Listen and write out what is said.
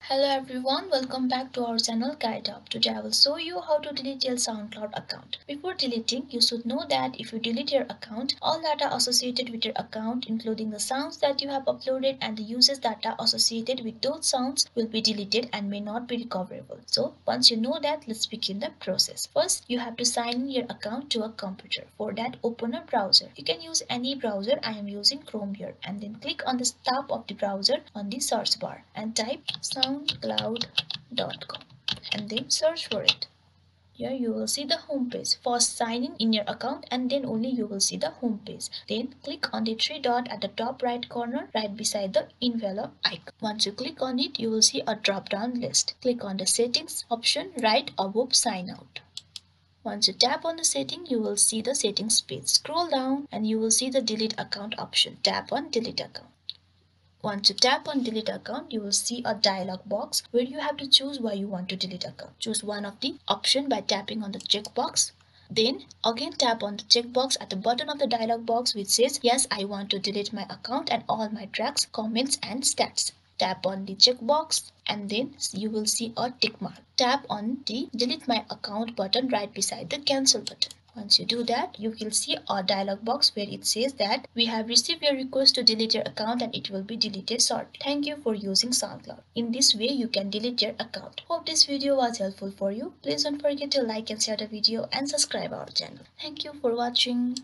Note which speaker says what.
Speaker 1: Hello everyone, welcome back to our channel Guide Up. Today I will show you how to delete your SoundCloud account. Before deleting, you should know that if you delete your account, all data associated with your account, including the sounds that you have uploaded and the usage data associated with those sounds, will be deleted and may not be recoverable. So once you know that, let's begin the process. First, you have to sign in your account to a computer. For that, open a browser. You can use any browser. I am using Chrome here, and then click on the top of the browser on the search bar and type soundcloud.com and then search for it. Here you will see the home page. First sign in your account and then only you will see the home page. Then click on the three dot at the top right corner right beside the envelope icon. Once you click on it, you will see a drop down list. Click on the settings option right above sign out. Once you tap on the setting, you will see the settings page. Scroll down and you will see the delete account option. Tap on delete account. Once you tap on delete account, you will see a dialog box where you have to choose why you want to delete account. Choose one of the option by tapping on the checkbox. Then again tap on the checkbox at the bottom of the dialog box which says yes, I want to delete my account and all my tracks, comments and stats. Tap on the checkbox and then you will see a tick mark. Tap on the delete my account button right beside the cancel button. Once you do that, you will see a dialog box where it says that we have received your request to delete your account and it will be deleted shortly. Thank you for using SoundCloud. In this way, you can delete your account. Hope this video was helpful for you. Please don't forget to like and share the video and subscribe our channel. Thank you for watching.